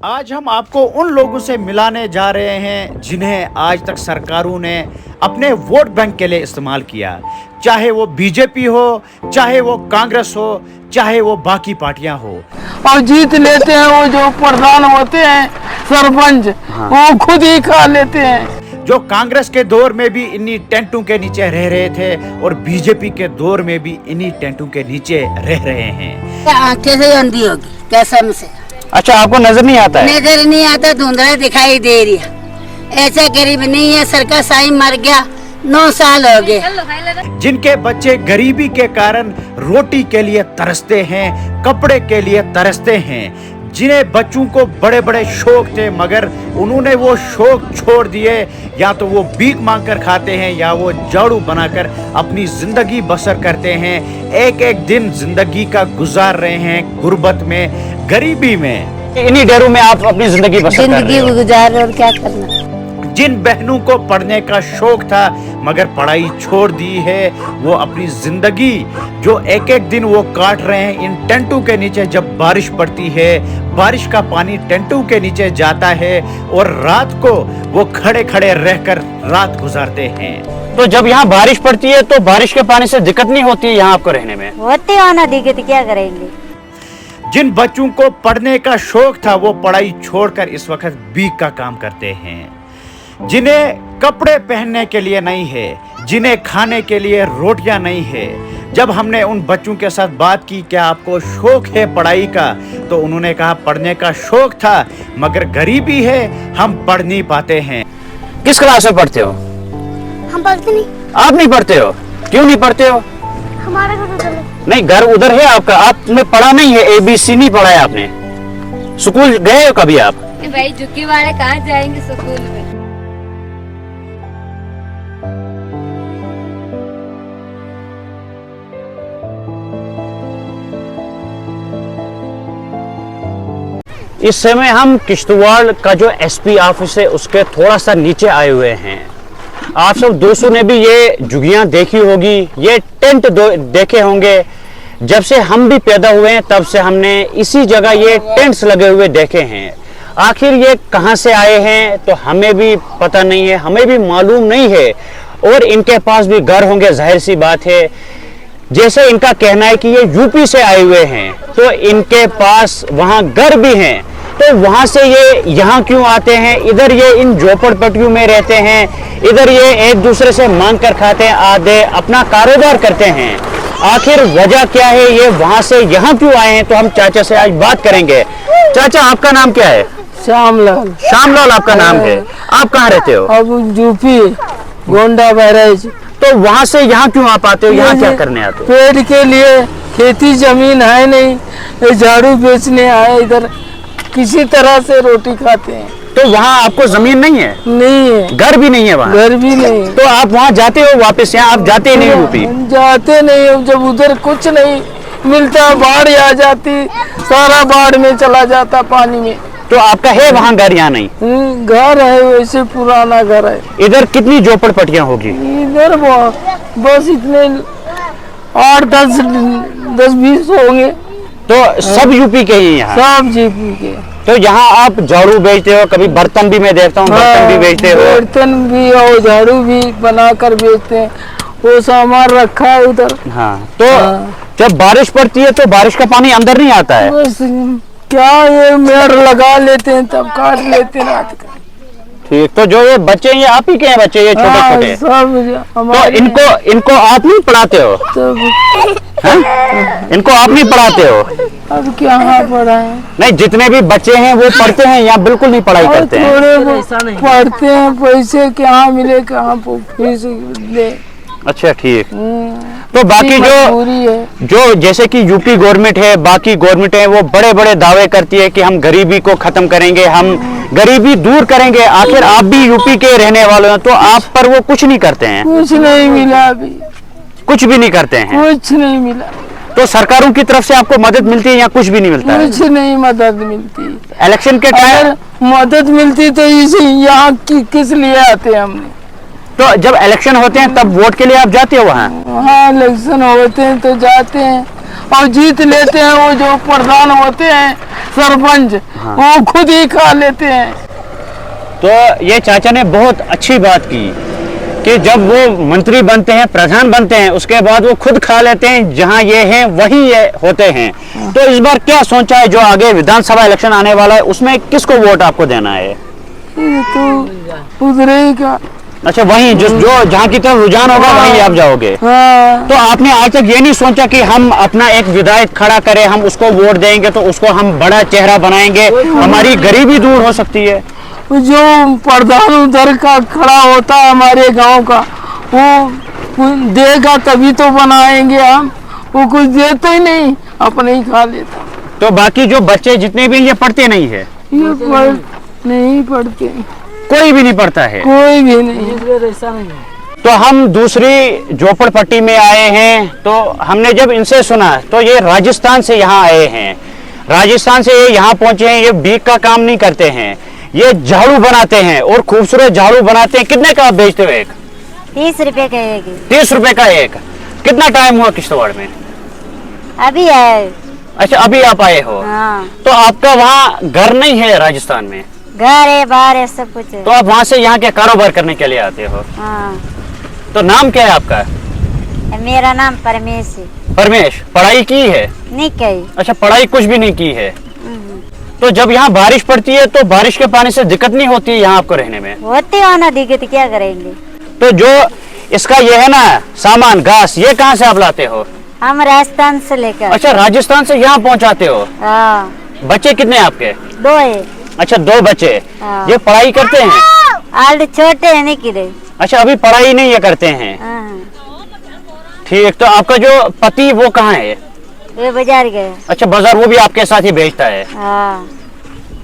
आज हम आपको उन लोगों से मिलाने जा रहे हैं जिन्हें आज तक सरकारों ने अपने वोट बैंक के लिए इस्तेमाल किया, चाहे वो बीजेपी हो, चाहे वो कांग्रेस हो, चाहे वो बाकी पार्टियां हो। और जीत लेते हैं वो जो प्रधान होते हैं सरपंच, वो खुद ही खा लेते हैं। जो कांग्रेस के दौर में भी इन्हीं टेंटों के नीचे रह रहे थे और बीजेपी के दौर में भी इन्हीं टेंटों के नीचे रह रहे हैं। आंखें से अंधी होगी कसम से। अच्छा, आपको नजर नहीं आता है? नजर नहीं आता, धुंधला दिखाई दे रही है। ऐसा गरीब नहीं है, सरकार साई मर गया, 9 साल हो गए। जिनके बच्चे गरीबी के कारण रोटी के लिए तरसते हैं, कपड़े के लिए तरसते हैं, जिन्हें बच्चों को बड़े बड़े शौक थे मगर उन्होंने वो शौक छोड़ दिए। या तो वो भीख मांगकर खाते हैं या वो झाड़ू बनाकर अपनी जिंदगी बसर करते हैं। एक एक दिन जिंदगी का गुजार रहे हैं गुर्बत में, गरीबी में। इन्हीं डरों में आप अपनी जिंदगी बसर कर रहे हो। जिंदगी गुजार और क्या करना। जिन बहनों को पढ़ने का शौक था मगर पढ़ाई छोड़ दी है, वो अपनी जिंदगी जो एक एक दिन वो काट रहे हैं इन टेंटों के नीचे। जब बारिश पड़ती है, बारिश का पानी टेंटों के नीचे जाता है और रात को वो खड़े खड़े रहकर रात गुजारते हैं। तो जब यहाँ बारिश पड़ती है तो बारिश के पानी से दिक्कत नहीं होती है यहाँ आपको रहने में? होती आना दिक्कत, क्या करेंगे। जिन बच्चों को पढ़ने का शौक था वो पढ़ाई छोड़कर इस वक्त भीख का काम करते हैं। जिन्हें कपड़े पहनने के लिए नहीं है, जिन्हें खाने के लिए रोटियां नहीं है। जब हमने उन बच्चों के साथ बात की क्या आपको शौक है पढ़ाई का, तो उन्होंने कहा पढ़ने का शौक था मगर गरीबी है, हम पढ़ नहीं पाते हैं। किस क्लास में पढ़ते हो? हम पढ़ते नहीं। आप नहीं पढ़ते हो? क्यों नहीं पढ़ते हो? हमारा घर उधर है। नहीं, घर उधर है आपका, आपने पढ़ा नहीं है, ABC नहीं पढ़ा है आपने। स्कूल गए हो कभी आप? भाई झुकी वाले कहाँ जाएंगे स्कूल में। इस समय हम किश्तवाड़ का जो SP ऑफिस है उसके थोड़ा सा नीचे आए हुए हैं। आप सब दोस्तों ने भी ये झुग्गियां देखी होगी, ये टेंट देखे होंगे। जब से हम भी पैदा हुए हैं तब से हमने इसी जगह ये टेंट्स लगे हुए देखे हैं। आखिर ये कहां से आए हैं तो हमें भी पता नहीं है, हमें भी मालूम नहीं है। और इनके पास भी घर होंगे, जाहिर सी बात है। जैसे इनका कहना है कि ये यूपी से आए हुए हैं तो इनके पास वहां घर भी हैं, तो वहां से ये यहाँ क्यों आते हैं? इधर ये इन झोपड़पट्टियों में रहते हैं, इधर ये एक दूसरे से मांग कर खाते हैं, आधे अपना कारोबार करते हैं। आखिर वजह क्या है, ये वहां से यहाँ क्यों आए हैं? तो हम चाचा से आज बात करेंगे। चाचा, आपका नाम क्या है? श्यामलाल। श्यामलाल आपका नाम है। आप कहाँ रहते हो? अब यूपी गोंडा बहराइच। तो वहां से यहाँ क्यों आप आते हो? यहाँ क्या करने आते हो? पेड़ के लिए, खेती जमीन है नहीं, ये झाड़ू बेचने आए, इधर किसी तरह से रोटी खाते हैं। तो वहाँ आपको जमीन नहीं है? नहीं है, घर भी नहीं है वहाँ? घर भी नहीं। तो आप वहाँ जाते हो वापस? यहाँ आप जाते ही नहीं यूपी? जाते नहीं हो, जब उधर कुछ नहीं मिलता, बाढ़ आ जाती, सारा बाढ़ में चला जाता पानी में। तो आपका है वहाँ घर? यहाँ नहीं? घर है, वैसे पुराना घर है। इधर कितनी झोपड़पट्टियाँ होगी? इधर बस इतने 8-10-20 होंगे। तो सब यूपी के ही यहाँ? सब जीपी के। तो यहाँ आप झाड़ू बेचते हो, कभी बर्तन भी मैं देखता हूँ, बर्तन भी बेचते हो? बर्तन भी और झाड़ू भी बनाकर बेचते हैं, वो सामान रखा है उधर। हाँ। तो जब बारिश पड़ती है तो बारिश का पानी अंदर नहीं आता है? बस क्या, ये मेड़ लगा लेते हैं तब काट लेते हैं रात का। ठीक। तो जो ये बच्चे, ये आप ही के हैं बच्चे, ये छोटे छोटे? सब तो हमारे। इनको आप नहीं पढ़ाते हो? इनको आप नहीं पढ़ाते हो? अब क्या पढ़ा है? नहीं, जितने भी बच्चे हैं वो पढ़ते हैं या बिल्कुल नहीं पढ़ाई करते हैं? थोड़े पढ़ते हैं, पैसे कहाँ मिले, कहाँ फीस दे। अच्छा, ठीक। तो बाकी जो जैसे कि यूपी गवर्नमेंट है, बाकी गवर्नमेंट है, वो बड़े बड़े दावे करती है कि हम गरीबी को खत्म करेंगे, हम गरीबी दूर करेंगे। आखिर आप भी यूपी के रहने वाले हैं तो आप पर वो कुछ नहीं करते हैं? कुछ नहीं मिला अभी, कुछ भी नहीं करते हैं? कुछ नहीं मिला। तो सरकारों की तरफ से आपको मदद मिलती है या कुछ भी नहीं मिलता है? कुछ नहीं मदद मिलती। इलेक्शन के टाइम मदद मिलती तो इसी यहाँ किस लिए आते हमने? तो जब इलेक्शन होते हैं तब वोट के लिए आप जाते हो वहाँ? हाँ, इलेक्शन होते हैं तो जाते हैं और जीत लेते हैं वो जो प्रधान होते हैं सरपंच वो खुद ही खा लेते हैं। तो ये चाचा ने बहुत अच्छी बात की कि जब वो मंत्री बनते हैं, प्रधान बनते हैं, उसके बाद वो खुद खा लेते हैं, जहां ये हैं वहीं ये होते हैं। तो इस बार क्या सोचा है, जो आगे विधानसभा इलेक्शन आने वाला है उसमें किसको वोट आपको देना है? ये तो उधर ही का। अच्छा, वहीं जो जहाँ की तरफ रुझान होगा वहीं आप जाओगे। हाँ, तो आपने आज तक ये नहीं सोचा कि हम अपना एक विधायक खड़ा करें, हम उसको वोट देंगे तो उसको हम बड़ा चेहरा बनाएंगे, हमारी गरीबी दूर हो सकती है? जो प्रधान उधर का खड़ा होता है हमारे गांव का, वो देगा तभी तो बनाएंगे हम। वो कुछ देता ही नहीं, अपने ही खा लेता। तो बाकी जो बच्चे जितने भी ये पढ़ते नहीं है? ये नहीं पढ़ते, कोई भी नहीं पढ़ता है? कोई भी नहीं। तो हम दूसरी झोपड़पट्टी में आए हैं, तो हमने जब इनसे सुना तो ये राजस्थान से यहाँ आए हैं, राजस्थान से ये यहाँ पहुंचे हैं। ये बीक का काम नहीं करते हैं, ये झाड़ू बनाते हैं और खूबसूरत झाड़ू बनाते हैं। कितने का आप बेचते हो एक? 30 रुपए का एक। 30 रुपए का एक। कितना टाइम हुआ किश्तवाड़ में? अभी है। अच्छा, अभी आप आए हो? हाँ। तो आपका वहाँ घर नहीं है राजस्थान में? घर है, बाहर है, सब कुछ है। तो आप वहाँ से यहाँ के कारोबार करने के लिए आते हो? हाँ। तो नाम क्या है आपका? मेरा नाम परमेश है। परमेश। पढ़ाई की है? नहीं कही। अच्छा, पढ़ाई कुछ भी नहीं की है। तो जब यहाँ बारिश पड़ती है तो बारिश के पानी से दिक्कत नहीं होती है यहाँ आपको रहने में? होते हो ना दिक्कत, क्या करेंगे। तो जो इसका ये है ना सामान, घास, ये कहाँ से आप लाते हो? हम राजस्थान से लेकर। अच्छा, राजस्थान से यहाँ पहुँचाते हो? हाँ। बच्चे कितने आपके? 2 है। अच्छा, 2 बच्चे। हाँ। ये पढ़ाई करते हैं? आल छोटे है, नहीं किरे। अच्छा, अभी पढ़ाई नहीं ये करते हैं। हाँ। ठीक। तो आपका जो पति वो कहाँ है? वे बाजार गए। अच्छा, बाजार वो भी आपके साथ ही बेचता है? हाँ।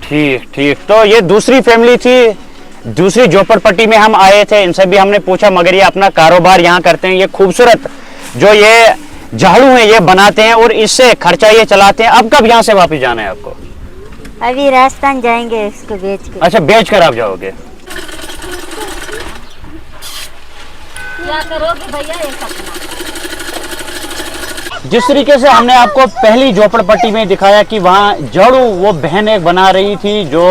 ठीक ठीक। तो ये दूसरी फैमिली थी, दूसरी झोपड़पट्टी में हम आए थे, इनसे भी हमने पूछा, मगर ये अपना कारोबार यहाँ करते हैं। ये खूबसूरत जो ये झाड़ू है ये बनाते हैं और इससे खर्चा ये चलाते हैं। अब कब यहाँ से वापस जाना है आपको? अभी राजस्थान जाएंगे इसको बेच के। अच्छा, बेच कर आप जाओगे? क्या करोगे भैया ये सपना। जिस तरीके से हमने आपको पहली झोपड़पट्टी में दिखाया कि वहाँ झाड़ू वो बहन एक बना रही थी जो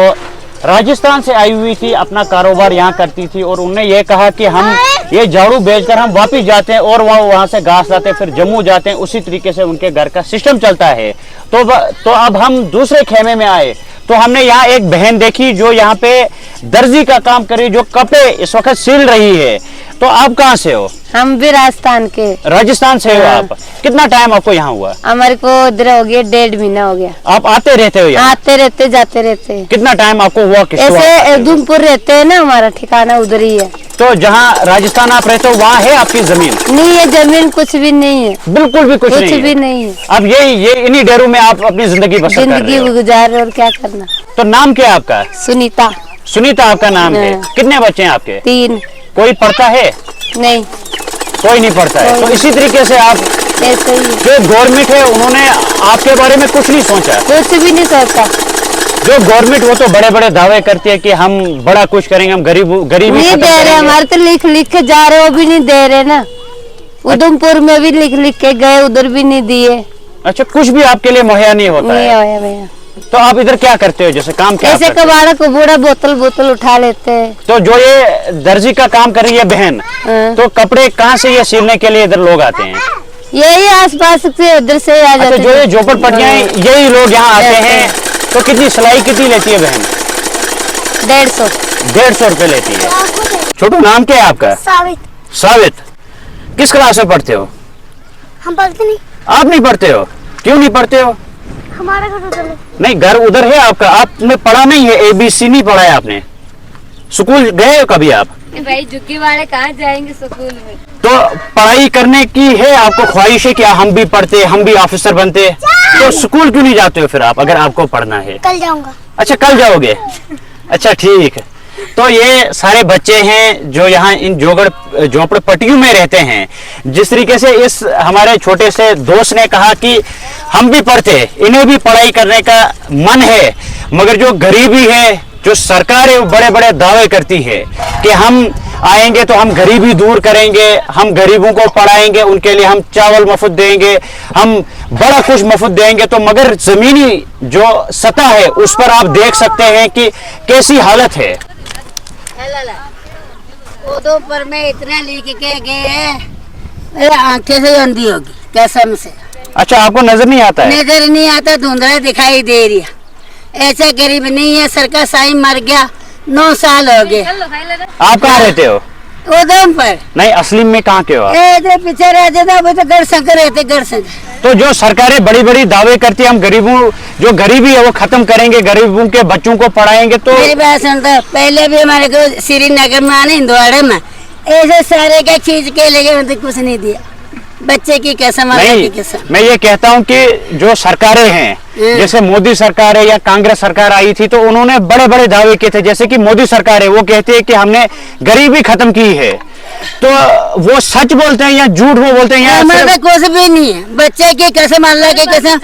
राजस्थान से आई हुई थी, अपना कारोबार यहाँ करती थी, और उन्होंने ये कहा कि हम ये झाड़ू बेचकर हम वापस जाते हैं और वहाँ से घास लाते हैं, फिर जम्मू जाते हैं। उसी तरीके से उनके घर का सिस्टम चलता है। तो अब हम दूसरे खेमे में आए तो हमने यहाँ एक बहन देखी जो यहाँ पे दर्जी का काम कर रही, जो कपड़े इस वक्त सिल रही है। तो आप कहाँ से हो? हम भी राजस्थान के। राजस्थान से हो आप? कितना टाइम आपको यहाँ हुआ? हमारे को इधर हो गया 1.5 महीना हो गया। आप आते रहते हो यहाँ? आते रहते जाते रहते। कितना टाइम आपको हुआ? ऐसे उधमपुर रहते हैं ना, हमारा ठिकाना उधर ही है। तो जहाँ राजस्थान आप रहते हो वहाँ है आपकी जमीन? नहीं है, जमीन कुछ भी नहीं है, बिल्कुल भी कुछ भी नहीं है। अब ये इन्हीं डेरों में आप अपनी जिंदगी बसर कर रहे हो? गुजार रहे, और क्या करना। तो नाम क्या है आपका? सुनीता। सुनीता आपका नाम है। कितने बच्चे हैं आपके? 3। कोई पढ़ता है? नहीं, कोई नहीं पढ़ता है। तो इसी तरीके से आप ऐसे ही जो गवर्नमेंट है उन्होंने आपके बारे में कुछ नहीं सोचा? कुछ भी नहीं सोचा। जो गवर्नमेंट वो तो बड़े बड़े दावे करती है कि हम बड़ा कुछ करेंगे, हम गरीबी नहीं दे रहे, हमारे तो लिख लिख के जा रहे, वो भी नहीं दे रहे ना। उधमपुर में भी लिख लिख के गए, उधर भी नहीं दिए। अच्छा, कुछ भी आपके लिए मुहैया नहीं होता नहीं है? होया भैया। तो आप इधर क्या करते हो, जैसे काम क्या ऐसे करते हो? कबाड़ा को बूढ़ा बोतल उठा लेते हैं। तो जो ये दर्जी का काम कर रही है बहन, हाँ। तो कपड़े कहाँ से ये सिलने के लिए इधर लोग आते हैं? यही आसपास से उधर से आ जाते अच्छा, जो ये झोपड़पट्टियां हैं यही लोग यहाँ आते हैं। तो कितनी सिलाई कितनी लेती है बहन? 150 रुपए लेती है। छोटू, नाम क्या है आपका? सावित। सावित। किस क्लास में पढ़ते हो? हम पढ़ते नहीं। आप नहीं पढ़ते हो? क्यों नहीं पढ़ते हो? हमारा घर उधर है। नहीं, घर उधर है आपका, आपने पढ़ा नहीं है, ABC नहीं पढ़ा है आपने? स्कूल गए हो कभी आप? भाई झुग्गी वाले कहाँ जाएंगे स्कूल में। तो पढ़ाई करने की है आपको ख्वाहिश है कि हम भी पढ़ते, हम भी ऑफिसर बनते, तो स्कूल क्यों नहीं जाते हो फिर आप, अगर आपको पढ़ना है? कल जाऊंगा। अच्छा, कल जाओगे? अच्छा, ठीक। तो ये सारे बच्चे हैं जो यहाँ इन झोपड़पट्टियों में रहते हैं। जिस तरीके से इस हमारे छोटे से दोस्त ने कहा कि हम भी पढ़ते, इन्हें भी पढ़ाई करने का मन है, मगर जो गरीबी है, जो सरकार है वो बड़े बड़े दावे करती है कि हम आएंगे तो हम गरीबी दूर करेंगे, हम गरीबों को पढ़ाएंगे, उनके लिए हम चावल मुफ्त देंगे, हम बड़ा कुछ मुफ्त देंगे। तो मगर जमीनी जो सतह है उस पर आप देख सकते हैं कि कैसी हालत है। उधमपुर में इतना लिख के गए हैं, मेरी आंखें से अंधी होगी कसम से। अच्छा, आपको नजर नहीं आता है? नजर नहीं आता, धुंधला दिखाई दे रही है। ऐसा गरीब नहीं है, सरकार साई मर गया, 9 साल हो गए। आप कहाँ रहते हो? उधमपुर नहीं, असली में कहाँ के हो आप? इधर पीछे रहते थे, वो तो गढ़शंकर रहते, गढ़शंकर। तो जो सरकारें बड़ी बड़ी दावे करती है हम गरीबों जो गरीबी है वो खत्म करेंगे, गरीबों के बच्चों को पढ़ाएंगे, तो मेरी बात सुन, तो पहले भी हमारे को श्रीनगर में आने हिंदवाड़े में ऐसे सारे का खींच के लेके मतलब कुछ नहीं दिया, बच्चे की कसम, अल्लाह की कसम। मैं ये कहता हूँ कि जो सरकारें हैं, जैसे मोदी सरकार है या कांग्रेस सरकार आई थी, तो उन्होंने बड़े बड़े दावे किए थे। जैसे कि मोदी सरकार है वो कहती है कि हमने गरीबी खत्म की है, तो वो सच बोलते हैं या झूठ वो बोलते हैं? हमारा कुछ भी नहीं है, बच्चे की कसम, अल्लाह की कसम।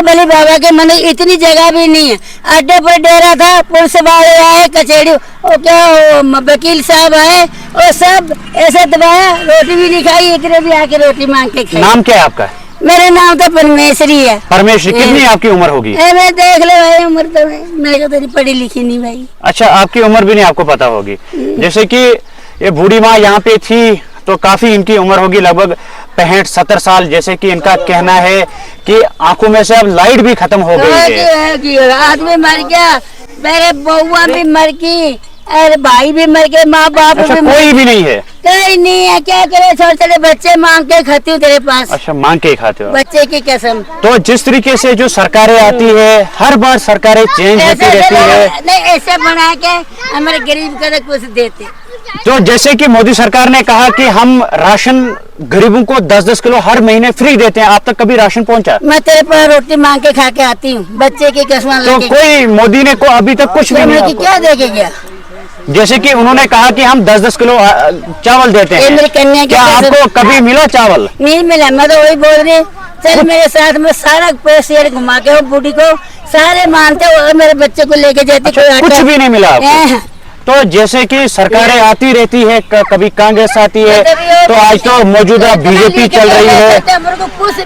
बली बाबा के मन इतनी जगह भी नहीं है। अड्डे पर डेरा था, पुलिस वाले आए, कचहरी वो क्या वकील साहब आए और सब ऐसे दबाया, रोटी भी नहीं खाई, इतने भी आके रोटी मांग के खाई। नाम क्या है आपका? मेरा नाम तो परमेश्वरी है। परमेश्वरी, कितनी आपकी उम्र होगी? मैं देख ले भाई, उम्र तो मेरे को तो पढ़ी लिखी नहीं भाई। अच्छा, आपकी उम्र भी नहीं आपको पता होगी। जैसे कि ये बूढ़ी माँ यहाँ पे थी तो काफी इनकी उम्र होगी, लगभग 65-70 साल। जैसे कि इनका कहना है कि आंखों में से अब लाइट भी खत्म हो गई है। आदमी मर गया, मेरे बउआ भी मर गई, अरे भाई भी मर गए, माँ बाप अच्छा, भी कोई भी नहीं है? कोई नहीं है, क्या करे, छोटे छोटे बच्चे मांग के खाती हूँ तेरे पास। अच्छा, मांग के ही खाते हो? बच्चे की कसम। तो जिस तरीके से जो सरकारें आती है, हर बार सरकारें चेंज होती रहती है, नहीं ऐसे बना के हमारे गरीब को कुछ देते। तो जैसे कि मोदी सरकार ने कहा कि हम राशन गरीबों को 10-10 किलो हर महीने फ्री देते हैं, आप तक कभी राशन पहुंचा? मैं तेरे पर रोटी मांग के खा के आती हूँ, बच्चे की कसम। तो कोई मोदी ने को अभी तक कुछ भी नहीं? क्या देके गया? जैसे कि उन्होंने कहा कि हम 10-10 किलो चावल देते हैं, मेरी कन्या क्या आपको कभी मिला चावल? नहीं मिला, मैं तो वही बोल रही। चल मेरे साथ में सारा पैसे घुमा के बूढ़ी को सारे मानते हो, मेरे बच्चे को लेके जाती। अच्छा, कुछ भी नहीं मिला आपको? तो जैसे कि सरकारें आती रहती है, कभी कांग्रेस आती है, तो आज तो मौजूदा बीजेपी चल रही है।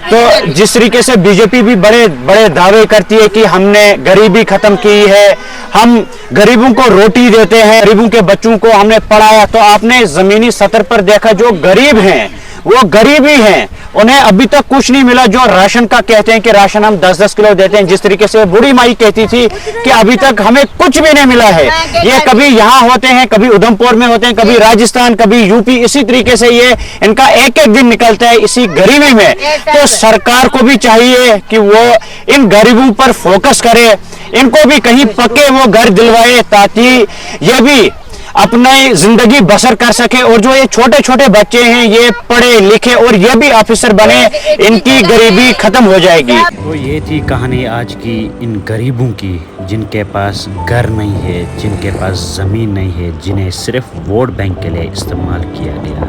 तो जिस तरीके से बीजेपी भी बड़े बड़े दावे करती है कि हमने गरीबी खत्म की है, हम गरीबों को रोटी देते हैं, गरीबों के बच्चों को हमने पढ़ाया, तो आपने जमीनी सतह पर देखा जो गरीब हैं वो गरीब ही हैं, उन्हें अभी तक कुछ नहीं मिला। जो राशन का कहते हैं कि राशन हम 10-10 किलो देते हैं, जिस तरीके से बूढ़ी माई कहती थी कि अभी तक हमें कुछ भी नहीं मिला है। ये कभी यहाँ होते हैं, कभी उधमपुर में होते हैं, कभी राजस्थान, कभी यूपी, इसी तरीके से ये इनका एक एक दिन निकलता है इसी गरीबी में। तो सरकार को भी चाहिए कि वो इन गरीबों पर फोकस करे, इनको भी कहीं पक्के वो घर दिलवाए, ताकि ये भी अपनी जिंदगी बसर कर सके, और जो ये छोटे छोटे बच्चे हैं ये पढ़े लिखे और ये भी ऑफिसर बने, इनकी गरीबी खत्म हो जाएगी। तो ये थी कहानी आज की इन गरीबों की, जिनके पास घर नहीं है, जिनके पास ज़मीन नहीं है, जिन्हें सिर्फ वोट बैंक के लिए इस्तेमाल किया गया।